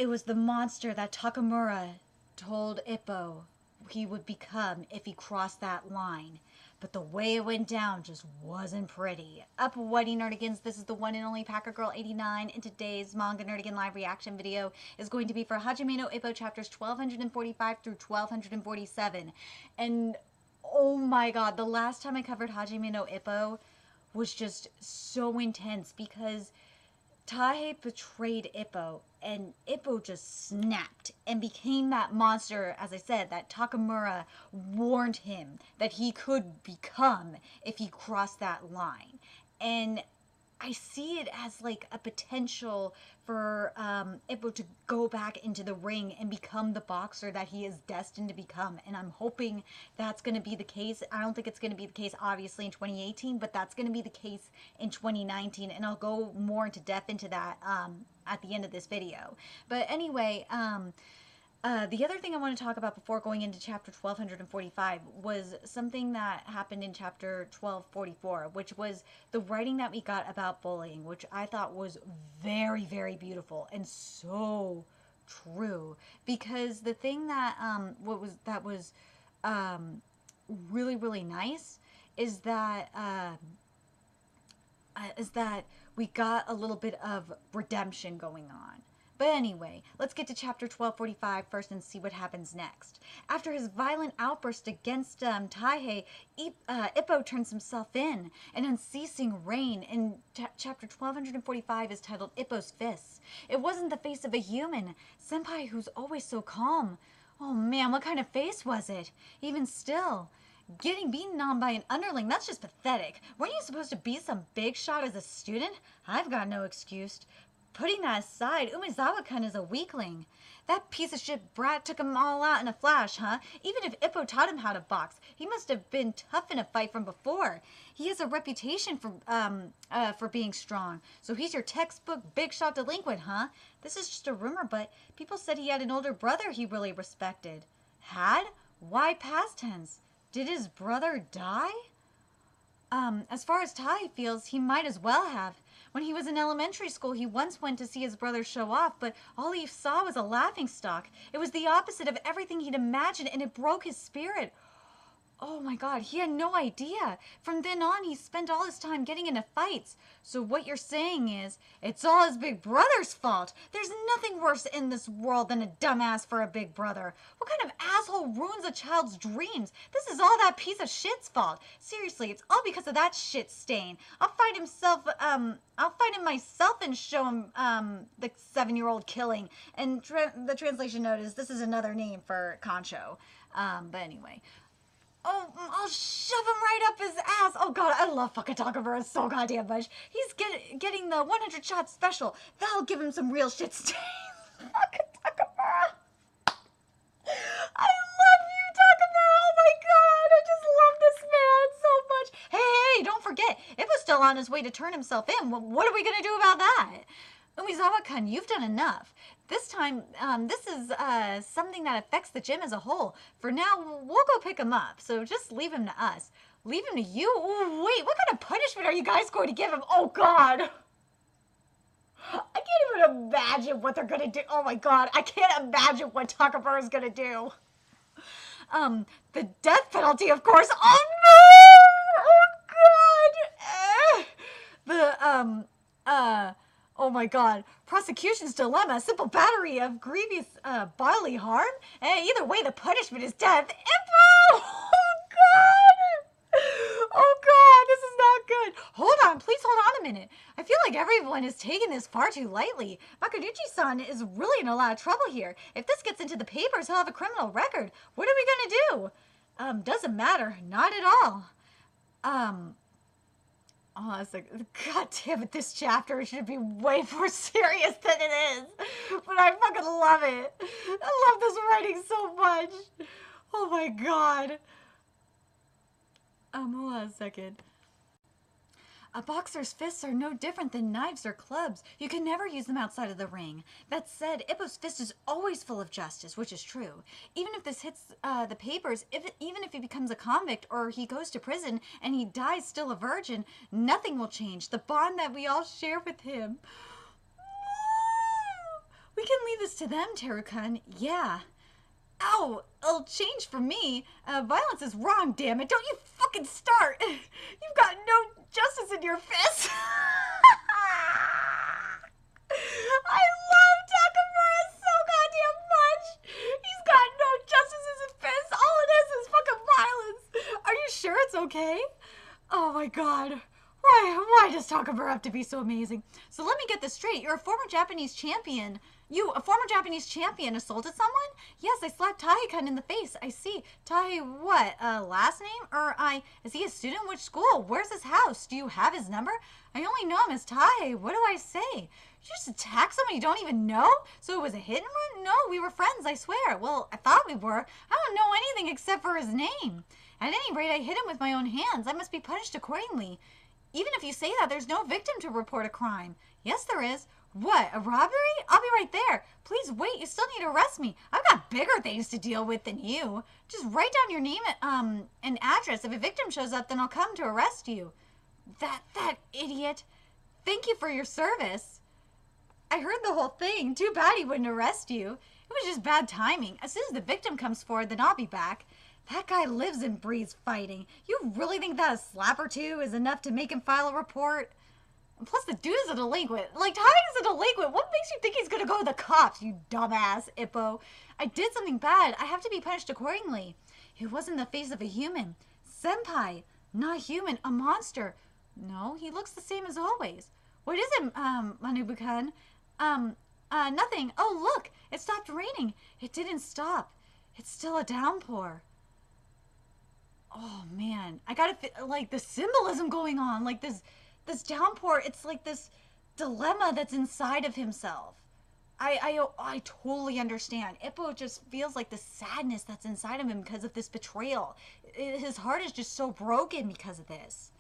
It was the monster that Takamura told Ippo he would become if he crossed that line. But the way it went down just wasn't pretty. Up Whitey Nerdigans, this is the one and only Packer Girl 89, and today's Manga Nerdigan live reaction video is going to be for Hajime no Ippo chapters 1245 through 1247. And oh my god, the last time I covered Hajime no Ippo was just so intense because Taihei betrayed Ippo, and Ippo just snapped and became that monster, as I said, that Takamura warned him that he could become if he crossed that line. And I see it as like a potential for Ippo to go back into the ring and become the boxer that he is destined to become. And I'm hoping that's going to be the case. I don't think it's going to be the case, obviously, in 2018, but that's going to be the case in 2019. And I'll go more into depth into that at the end of this video. But anyway, the other thing I want to talk about before going into chapter 1245 was something that happened in chapter 1244, which was the writing that we got about bullying, which I thought was very, very beautiful and so true. Because the thing that was really, really nice is that we got a little bit of redemption going on. But anyway, let's get to chapter 1245 first and see what happens next. After his violent outburst against Taihei, Ippo turns himself in. An unceasing rain in chapter 1245 is titled Ippo's Fists. It wasn't the face of a human. Senpai, who's always so calm. Oh man, what kind of face was it? Even still, getting beaten on by an underling, that's just pathetic. Weren't you supposed to be some big shot as a student? I've got no excuse. Putting that aside, Umezawa-kun is a weakling. That piece of shit brat took him all out in a flash, huh? Even if Ippo taught him how to box, he must have been tough in a fight from before. He has a reputation for being strong. So he's your textbook big shot delinquent, huh? This is just a rumor, but people said he had an older brother he really respected. Had? Why past tense? Did his brother die? As far as Tai feels, he might as well have. When he was in elementary school, he once went to see his brother show off, but all he saw was a laughingstock. It was the opposite of everything he'd imagined, and it broke his spirit. Oh my god, he had no idea. From then on, he spent all his time getting into fights. So what you're saying is, it's all his big brother's fault. There's nothing worse in this world than a dumbass for a big brother. What kind of asshole ruins a child's dreams? This is all that piece of shit's fault. Seriously, it's all because of that shit stain. I'll fight him myself and show him, the 7-year-old killing. And the translation note is, this is another name for Concho. But anyway. Oh, I'll shove him right up his ass. Oh god, I love fucking Takamura so goddamn much. He's getting the 100 shot special. That'll give him some real shit stains. Fucking Takamura. I love you, Takamura. Oh my god, I just love this man so much. Hey, don't forget, Ippo's still on his way to turn himself in. What are we gonna do about that? Umezawa-kun, you've done enough. This time, this is something that affects the gym as a whole. For now, we'll go pick him up, so just leave him to us. Leave him to you? Ooh, wait, what kind of punishment are you guys going to give him? Oh, God. I can't even imagine what they're going to do. Oh, my God. I can't imagine what Takamura is going to do. The death penalty, of course. Oh, no! Oh, God. Oh my god. Prosecution's dilemma. Simple battery of grievous bodily harm. Either way, the punishment is death. Ippo! Oh god! Oh god, this is not good. Hold on, please hold on a minute. I feel like everyone is taking this far too lightly. Makuruchi-san is really in a lot of trouble here. If this gets into the papers, he'll have a criminal record. What are we gonna do? Doesn't matter. Not at all. Oh, it's like, god damn it, this chapter should be way more serious than it is. But I fucking love it. I love this writing so much. Oh my god. Hold on a second. A boxer's fists are no different than knives or clubs. You can never use them outside of the ring. That said, Ippo's fist is always full of justice, which is true. Even if this hits the papers, even if he becomes a convict or he goes to prison and he dies still a virgin, nothing will change. The bond that we all share with him. We can leave the this to them, Teru-kun. Yeah. Ow, it'll change for me. Violence is wrong, damn it. Don't you fucking start. You've got no justice in your fists. I love Takemura so goddamn much. He's got no justice in his fists. All it is fucking violence. Are you sure it's okay? Oh my god. Why does Takemura have to be so amazing? So let me get this straight. You're a former Japanese champion. A former Japanese champion, assaulted someone? Yes, I slapped Tae-kun in the face. I see. Tae, what? Last name? Is he a student? Which school? Where's his house? Do you have his number? I only know him as Tae. What do I say? You just attack someone you don't even know? So it was a hit and run? No, we were friends, I swear. Well, I thought we were. I don't know anything except for his name. At any rate, I hit him with my own hands. I must be punished accordingly. Even if you say that, there's no victim to report a crime. Yes, there is. What, a robbery? I'll be right there. Please wait, you still need to arrest me. I've got bigger things to deal with than you. Just write down your name and address. If a victim shows up, then I'll come to arrest you. That idiot. Thank you for your service. I heard the whole thing. Too bad he wouldn't arrest you. It was just bad timing. As soon as the victim comes forward, then I'll be back. That guy lives and breathes fighting. You really think that a slap or two is enough to make him file a report? And plus, the dude is a delinquent. Like, Ty is a delinquent. What makes you think he's gonna go to the cops, you dumbass, Ippo? I did something bad. I have to be punished accordingly. It wasn't the face of a human. Senpai, not human, a monster. No, he looks the same as always. What is it, Manabu-kun? Nothing. Oh, look, it stopped raining. It didn't stop. It's still a downpour. Oh man, I gotta like the symbolism going on, like this downpour. It's like this dilemma that's inside of himself. I totally understand. Ippo just feels like the sadness that's inside of him because of this betrayal. His heart is just so broken because of this.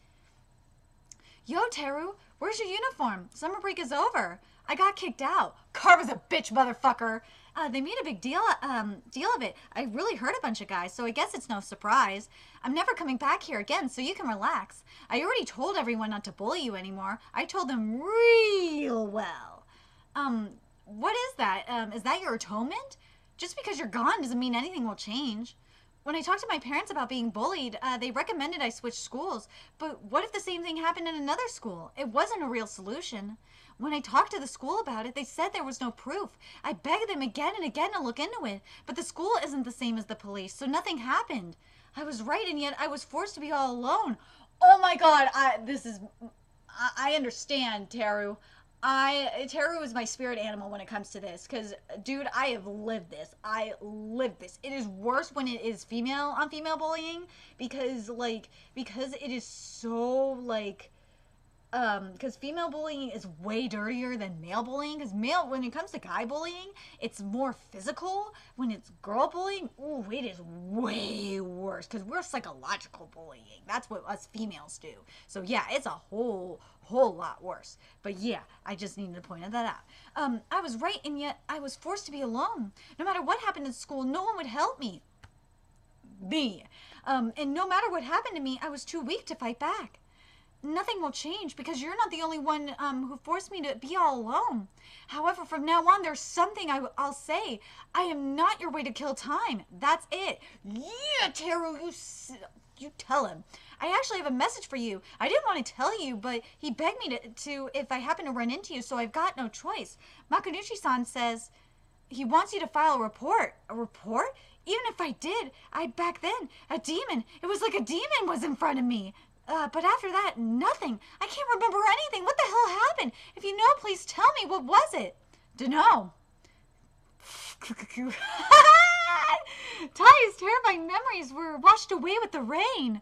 Yo, Teru, where's your uniform? Summer break is over. I got kicked out. Carver's a bitch, motherfucker. They made a big deal of it. I really hurt a bunch of guys, so I guess it's no surprise. I'm never coming back here again, so you can relax. I already told everyone not to bully you anymore. I told them real well. What is that? Is that your atonement? Just because you're gone doesn't mean anything will change. When I talked to my parents about being bullied, they recommended I switch schools. But what if the same thing happened in another school? It wasn't a real solution. When I talked to the school about it, they said there was no proof. I begged them again and again to look into it, but the school isn't the same as the police, so nothing happened. I was right, and yet I was forced to be all alone. Oh my god, I understand, Teru. Teru is my spirit animal when it comes to this, because, dude, I have lived this. I lived this. It is worse when it is female on female bullying, because it is so, because female bullying is way dirtier than male bullying. Because when it comes to guy bullying, it's more physical. When it's girl bullying, ooh, it is way worse. Because we're psychological bullying. That's what us females do. So yeah, it's a whole lot worse. But yeah, I just needed to point that out. I was right, and yet I was forced to be alone. No matter what happened in school, no one would help me. And no matter what happened to me, I was too weak to fight back. Nothing will change because you're not the only one who forced me to be all alone. However, from now on, there's something I'll say. I am not your way to kill time. That's it. Yeah, Teru, you tell him. I actually have a message for you. I didn't want to tell you, but he begged me to if I happen to run into you, so I've got no choice. Makunuchi-san says he wants you to file a report. A report? Even if I did, back then, a demon. It was like a demon was in front of me. But after that, nothing. I can't remember anything. What the hell happened? If you know, please tell me. What was it? Dunno. Tai's terrifying memories were washed away with the rain.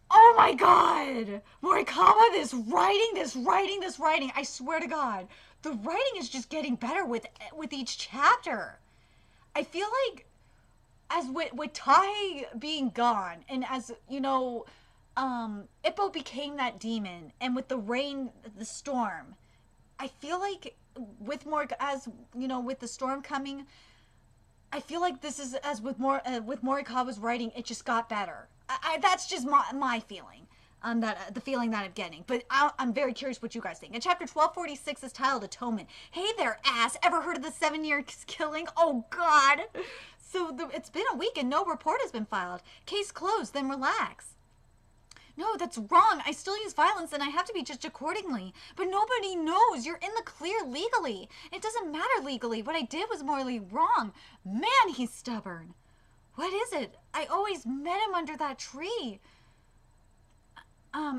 Oh my god! Morikawa, this writing. I swear to God. The writing is just getting better with each chapter. I feel like, as with Tai being gone, and as, you know, Ippo became that demon, and with the rain, the storm, I feel like with the storm coming, I feel like this is with Morikawa's writing, it just got better. That's just my feeling. the feeling that I'm getting. But I'm very curious what you guys think. And chapter 1246 is titled Atonement. Hey there, ass. Ever heard of the 7-year killing? Oh, God. So it's been a week and no report has been filed. Case closed, then relax. No, that's wrong. I still use violence and I have to be judged accordingly. But nobody knows. You're in the clear legally. It doesn't matter legally. What I did was morally wrong. Man, he's stubborn. What is it? I always met him under that tree.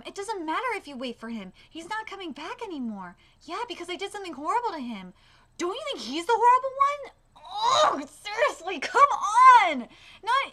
It doesn't matter if you wait for him. He's not coming back anymore. Yeah, because I did something horrible to him. Don't you think he's the horrible one? Oh, seriously, come on.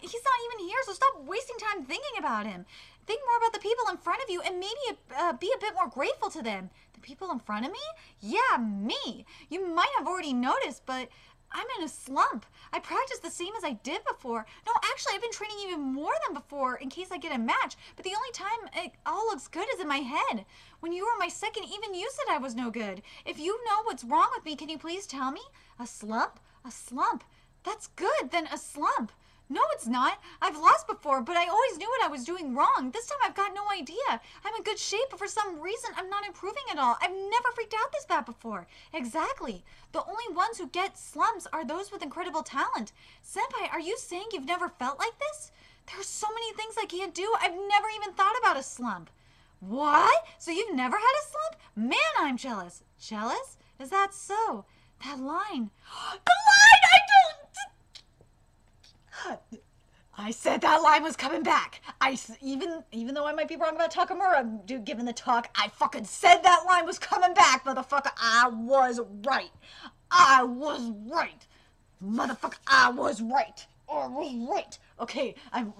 He's not even here, so stop wasting time thinking about him. Think more about the people in front of you and maybe be a bit more grateful to them. The people in front of me? Yeah, me. You might have already noticed, but I'm in a slump. I practice the same as I did before. No, actually, I've been training even more than before in case I get a match. But the only time it all looks good is in my head. When you were my second, even you said I was no good. If you know what's wrong with me, can you please tell me? A slump? A slump. That's good, then a slump. No, it's not. I've lost before, but I always knew what I was doing wrong. This time I've got no idea. I'm in good shape, but for some reason I'm not improving at all. I've never freaked out this bad before. Exactly. The only ones who get slumps are those with incredible talent. Senpai, are you saying you've never felt like this? There's so many things I can't do. I've never even thought about a slump. What? So you've never had a slump? Man, I'm jealous. Jealous? Is that so? That line. The line! I said that line was coming back. Even though I might be wrong about Takamura, dude, given the talk, I fucking said that line was coming back, motherfucker. I was right. I was right. Motherfucker, I was right. I was right. Okay, I'm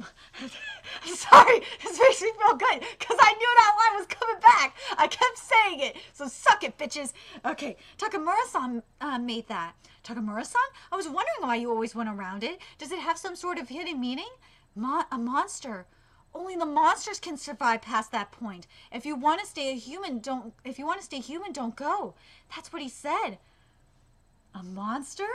sorry. This makes me feel good, because I knew that line was coming back. I kept saying it, so suck it, bitches. Okay, Takamura-san made that. Takamura-san? I was wondering why you always went around it. Does it have some sort of hidden meaning? A monster. Only the monsters can survive past that point. If you want to stay human, don't go. That's what he said. A monster?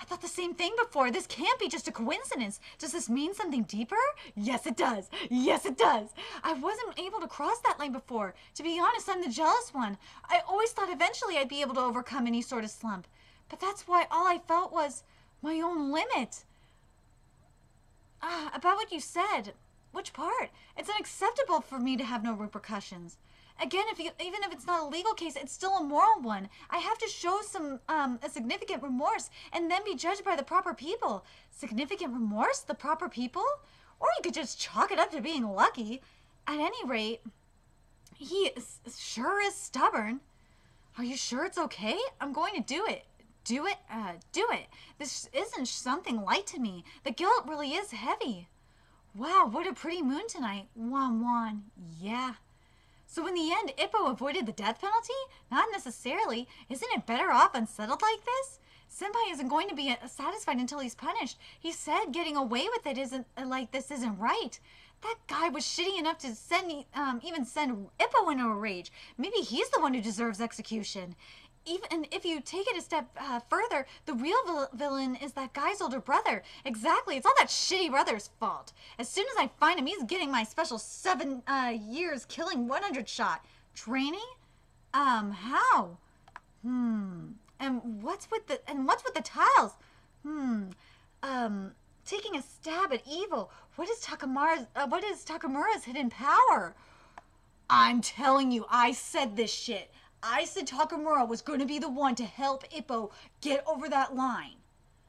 I thought the same thing before. This can't be just a coincidence. Does this mean something deeper? Yes, it does. Yes, it does. I wasn't able to cross that line before. To be honest, I'm the jealous one. I always thought eventually I'd be able to overcome any sort of slump. But that's why all I felt was my own limit. About what you said. Which part? It's unacceptable for me to have no repercussions. Again, even if it's not a legal case, it's still a moral one. I have to show a significant remorse and then be judged by the proper people. Significant remorse? The proper people? Or you could just chalk it up to being lucky. At any rate, he sure is stubborn. Are you sure it's okay? I'm going to do it. Do it? Do it. This isn't something light to me. The guilt really is heavy. Wow, what a pretty moon tonight. Wan. Yeah. So in the end, Ippo avoided the death penalty? Not necessarily. Isn't it better off unsettled like this? Senpai isn't going to be satisfied until he's punished. He said getting away with it isn't right. That guy was shitty enough to even send Ippo into a rage. Maybe he's the one who deserves execution. Even if you take it a step further, the real villain is that guy's older brother. Exactly. It's all that shitty brother's fault. As soon as I find him, he's getting my special 7 years killing 100 shot. Training? How? And what's with the tiles? Taking a stab at evil. What is Takamura's hidden power? I'm telling you, I said this shit. I said Takamura was going to be the one to help Ippo get over that line.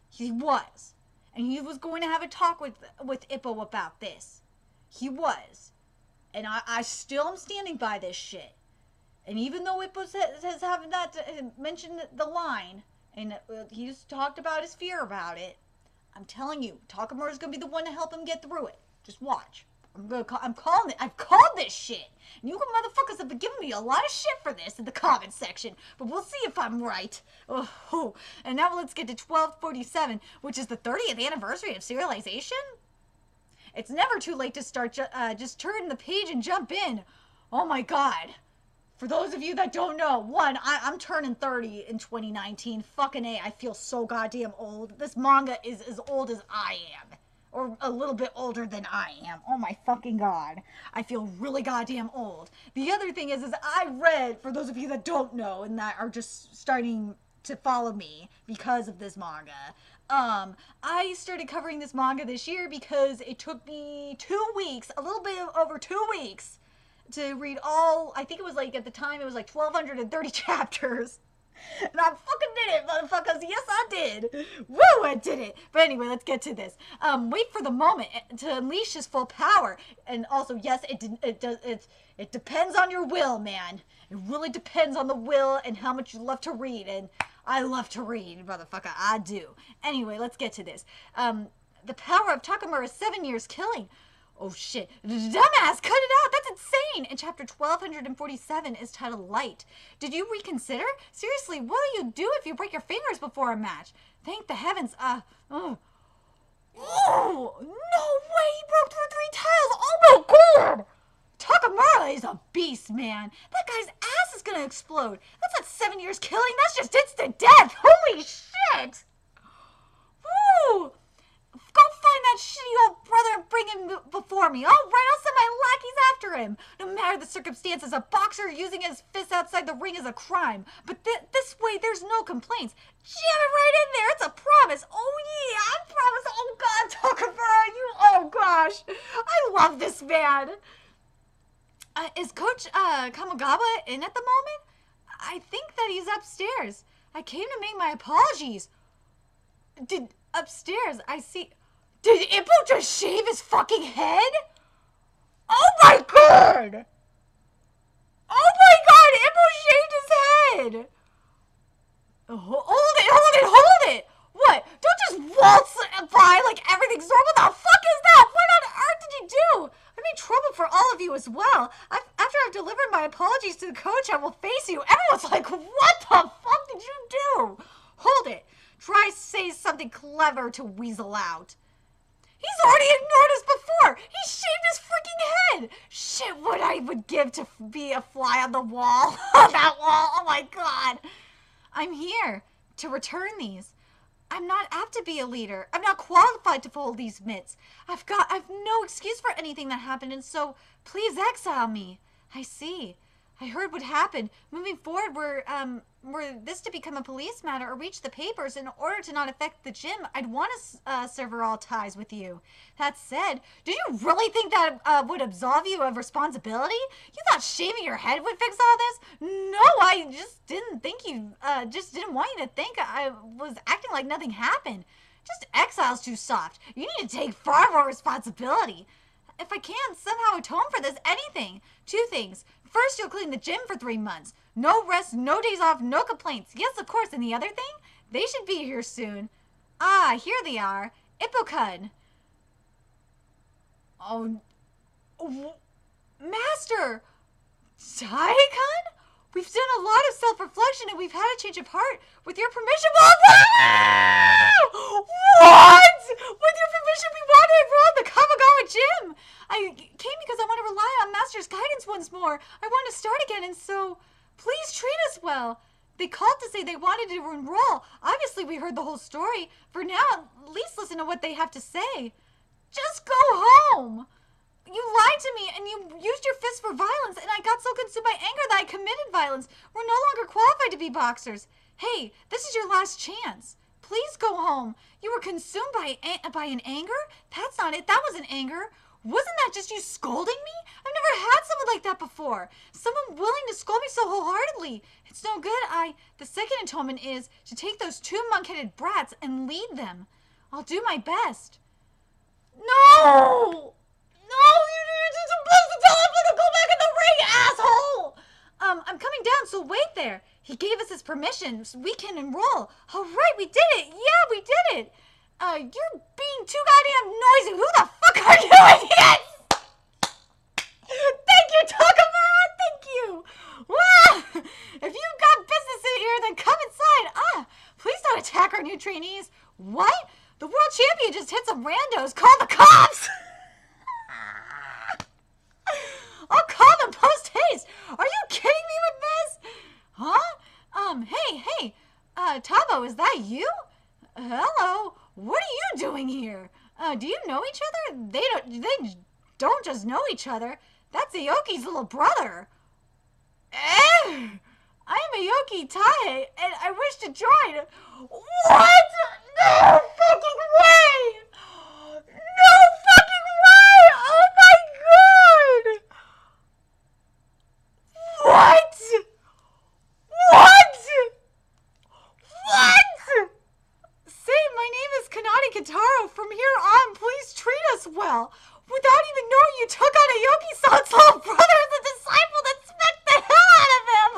He was. And he was going to have a talk with Ippo about this. He was. And I still am standing by this shit. And even though Ippo says having that mentioned the line, and he's talked about his fear about it, I'm telling you, Takamura's going to be the one to help him get through it. Just watch. I'm calling it. I've called this shit. And you motherfuckers have been giving me a lot of shit for this in the comment section. But we'll see if I'm right. Oh. And now let's get to 1247, which is the 30th anniversary of serialization. It's never too late to start. Just turn the page and jump in. Oh my god. For those of you that don't know, I'm turning 30 in 2019. Fucking A, I feel so goddamn old. This manga is as old as I am. or a little bit older than I am. Oh my fucking god. I feel really goddamn old. The other thing is I read, for those of you that don't know and that are just starting to follow me because of this manga, I started covering this manga this year because it took me 2 weeks, a little bit over 2 weeks, to read all, I think it was like, at the time, it was like 1,230 chapters. And I fucking did it, motherfuckers. Yes, I did. Woo, I did it. But anyway, let's get to this. Wait for the moment to unleash his full power. And also, yes, it depends on your will, man. It really depends on the will and how much you love to read. And I love to read, motherfucker. I do. Anyway, let's get to this. The power of Takamura's 7 years killing. Oh shit. Dumbass, cut it out. That's insane. And chapter 1247 is titled Light. Did you reconsider? Seriously, what'll you do if you break your fingers before a match? Thank the heavens. Oh, no way. He broke through 3 tiles. Oh my god. Takamura is a beast, man. That guy's ass is gonna explode. That's not 7 years killing. That's just instant death. Holy shit. Woo. Go find that shitty old brother and bring him before me. All right, I'll send my lackeys after him. No matter the circumstances, a boxer using his fists outside the ring is a crime. But this way, there's no complaints. Jam it right in there. It's a promise. Oh, yeah, I promise. Oh, God, Takamura, oh, gosh. I love this man. Is Coach Kamagawa in at the moment? I think that he's upstairs. I came to make my apologies. Upstairs, I see. Did Ippo just shave his fucking head? Oh my god! Oh my god, Ippo shaved his head! Hold it! What? Don't just waltz by like everything's normal. The fuck is that? What on earth did you do? I made trouble for all of you as well. After I've delivered my apologies to the coach, I will face you. Everyone's like, what the fuck did you do? Hold it. Try to say something clever to weasel out. He's already ignored us before. He shaved his freaking head. Shit, what I would give to be a fly on the wall. That wall. Oh my god. I'm here to return these. I'm not apt to be a leader. I'm not qualified to hold these mitts. I've no excuse for anything that happened, and so please exile me. I see. I heard what happened. Moving forward, were this to become a police matter or reach the papers, in order to not affect the gym, I'd want to sever all ties with you. That said, did you really think that would absolve you of responsibility? You thought shaving your head would fix all this? No, I just didn't think you, just didn't want you to think I was acting like nothing happened. Just exile's too soft. You need to take far more responsibility. If I can't somehow atone for this, anything. 2 things. First, you'll clean the gym for 3 months. No rest, no days off, no complaints. Yes, of course. And the other thing? They should be here soon. Ah, here they are. Ippokun. Oh, Master! Taikun? We've done a lot of self-reflection and we've had a change of heart. With your permission, what? With your permission, we want to enroll in the Kamagawa gym. I came because I want to rely on Master's guidance once more. I want to start again, and so please treat us well. They called to say they wanted to enroll. Obviously, we heard the whole story. For now, at least listen to what they have to say. Just go home. You lied to me, and you used your fist for violence, and I got so consumed by anger that I committed violence. We're no longer qualified to be boxers. Hey, this is your last chance. Please go home. You were consumed by an anger? That's not it. That wasn't anger. Wasn't that just you scolding me? I've never had someone like that before. Someone willing to scold me so wholeheartedly. It's no good. The second atonement is to take those 2 monk-headed brats and lead them. I'll do my best. No! No, you're just supposed to tell him to go back in the ring, asshole! I'm coming down, so wait there. He gave us his permission, so we can enroll. All right, we did it. Yeah, we did it. You're being too goddamn noisy. Who the fuck are you, idiot? Thank you, Takamura. Thank you. Wow. If you've got business in here, then come inside. Please don't attack our new trainees. What? The world champion just hit some randos. Call the cops. I'll call them post haste. Are you kidding me with this? Huh? Hey, Tabo, is that you? Hello. What are you doing here? Do you know each other? They don't just know each other. That's Aoki's little brother. Eh? I am Aoki Tai, and I wish to join. What? No fucking way! No fucking way! Oh my god! What? What? What? Say, my name is Kanade Kitaro. From here on, please treat us well. Without even knowing you took on Aoki-san's little brother as a disciple that smacked the hell out of him.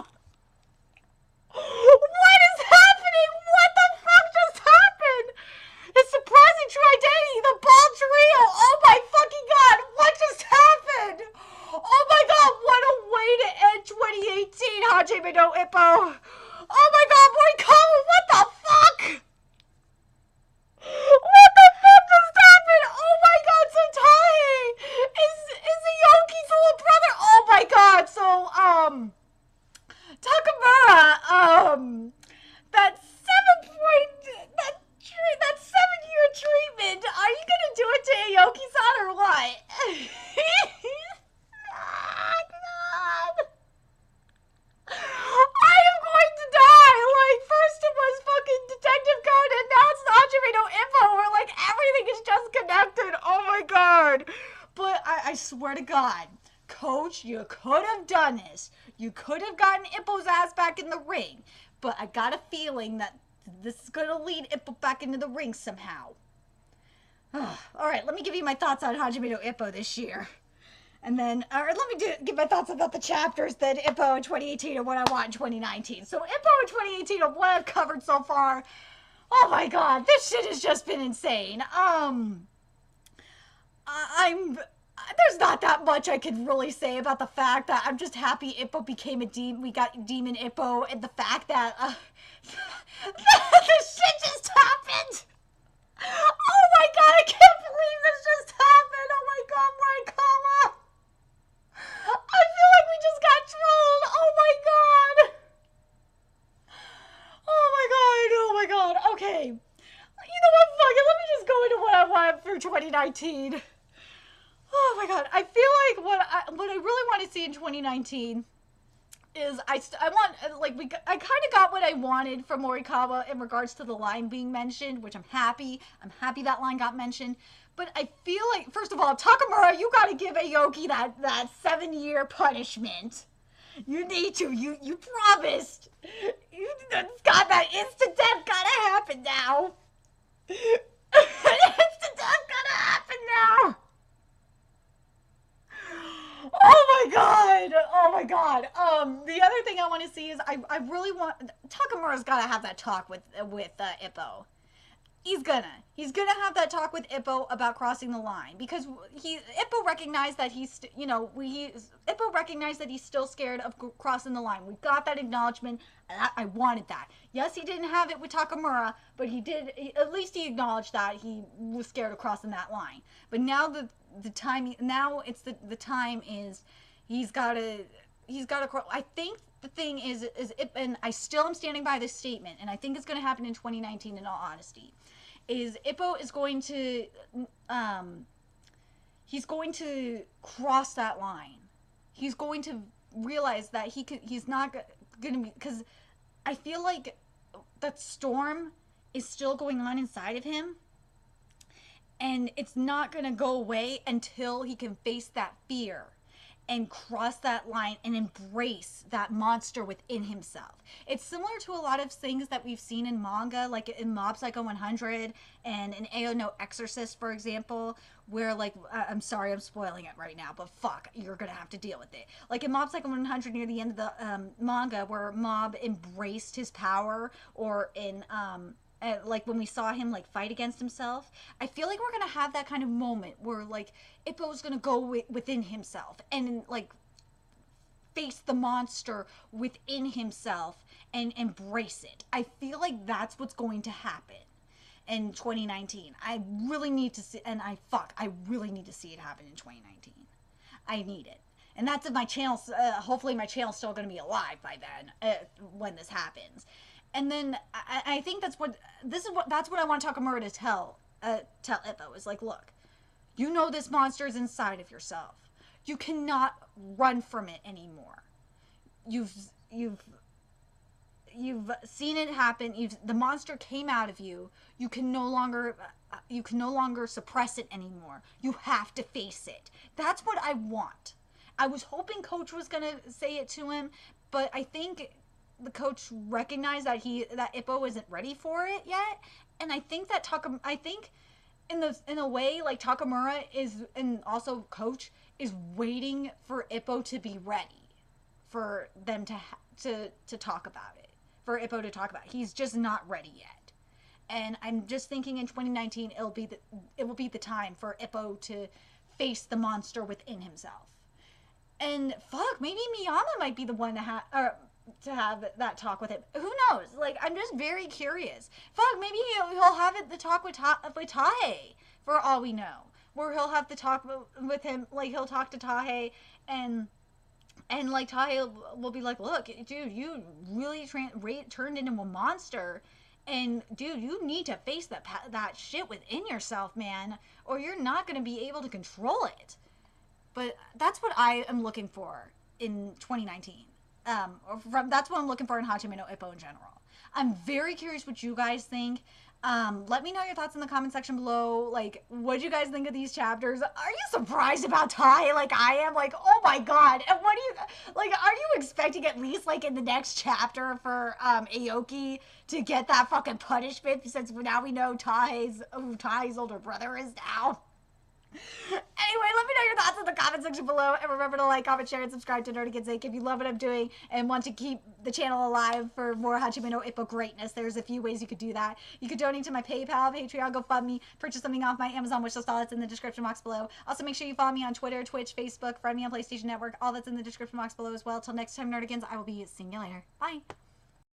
What is happening? What the fuck just happened? It's surprising true identity, the ball trio. Oh my fucking god, what just happened? Oh my god, what a way to end 2018, Hajime no Ippo. Oh my god, Morikawa, what the fuck? What the fuck just happened? Oh my god, so Tae is Aoki's little brother. Oh my god, so, Takamura, that 7-year treatment, are you gonna do it to Aoki-san or what? God. I am going to die! Like, first it was fucking Detective Conan, now it's Hajime no Ippo, where like everything is just connected. Oh my god. But I swear to god, Coach, you could have done this. You could have gotten Ippo's ass back in the ring. But I got a feeling that this is going to lead Ippo back into the ring somehow. Alright, let me give you my thoughts on Hajime no Ippo this year. And then, let me give my thoughts about the chapters that Ippo in 2018 and what I want in 2019. So Ippo in 2018 of what I've covered so far. Oh my god, this shit has just been insane. There's not that much I could really say about the fact that I'm just happy Ippo became a demon. We got Demon Ippo, and the fact that this shit just happened. Oh my god, I can't believe this just happened. Oh my god, Morikawa. I feel like we just got trolled. Oh my god. Oh my god, oh my god. Okay. You know what, fuck it, let me just go into what I want for 2019. Oh my god, I feel like what I really want to see in 2019 is I kind of got what I wanted from Morikawa in regards to the line being mentioned, which I'm happy that line got mentioned. But I feel like, first of all, Takamura, you gotta give Aoki that 7-year punishment. You need to. You promised. God, that instant death gotta happen now. Instant death gotta happen now. Oh my god! Oh my god! The other thing I want to see is I really want Takamura's gotta have that talk with Ippo. He's gonna have that talk with Ippo about crossing the line, because Ippo recognized that Ippo recognized that he's still scared of crossing the line. We got that acknowledgement, and I wanted that. Yes, he didn't have it with Takamura, but at least he acknowledged that he was scared of crossing that line. But now the time is he's gotta I think the thing is and I still am standing by this statement, and I think it's going to happen in 2019 in all honesty, is Ippo is going to he's going to cross that line. He's going to realize that he's not going to be, because I feel like that storm is still going on inside of him, and it's not going to go away until he can face that fear and cross that line and embrace that monster within himself. It's similar to a lot of things that we've seen in manga, like in Mob Psycho 100 and in AO no Exorcist, for example, where, like, I'm sorry I'm spoiling it right now, but fuck, you're gonna have to deal with it. Like in Mob Psycho 100, near the end of the manga, where Mob embraced his power, or in like when we saw him like fight against himself, I feel like we're gonna have that kind of moment where like Ippo's gonna go within himself and like face the monster within himself and embrace it. I feel like that's what's going to happen in 2019. I really need to see, and I really need to see it happen in 2019. I need it. And that's if my channel's, hopefully my channel's still going to be alive by then, when this happens. And then I think that's what I want Takamura to tell tell Ippo is like, look, you know this monster is inside of yourself. You cannot run from it anymore. You've seen it happen. The monster came out of you. You can no longer suppress it anymore. You have to face it. That's what I want. I was hoping Coach was gonna say it to him, but I think the coach recognized that Ippo isn't ready for it yet, and I think that in a way, like, Takamura is, and also Coach is waiting for Ippo to be ready for them to talk about it. For Ippo to talk about it. He's just not ready yet. And I'm just thinking in 2019 it will be the time for Ippo to face the monster within himself. And fuck, maybe Miyama might be the one to have that talk with him. Who knows? Like, I'm just very curious. Fuck, maybe he'll have the talk with Taihei, for all we know. Where he'll have the talk with him, like, he'll talk to Taihei, and like, Taihei will be like, look, dude, you really turned into a monster, and dude, you need to face that shit within yourself, man, or you're not going to be able to control it. But that's what I am looking for in 2019. That's what I'm looking for in Hajime no Ippo in general. I'm very curious what you guys think. Let me know your thoughts in the comment section below. Like, what do you guys think of these chapters? Are you surprised about Tai like I am? Like, oh my god. And what do you, like, are you expecting at least, like, in the next chapter for Aoki to get that fucking punishment, since now we know who Tai's older brother is now? Anyway, let me know your thoughts in the comment section below, and remember to like, comment, share, and subscribe to Nerdy Kids Inc. if you love what I'm doing and want to keep the channel alive for more Hajime no Ippo greatness. There's a few ways you could do that. You could donate to my PayPal, Patreon, GoFundMe, purchase something off my Amazon wishlist. All that's in the description box below. Also, make sure you follow me on Twitter, Twitch, Facebook, friend me on PlayStation Network. All that's in the description box below as well. Till next time, Nerdigans, I will be seeing you later. Bye.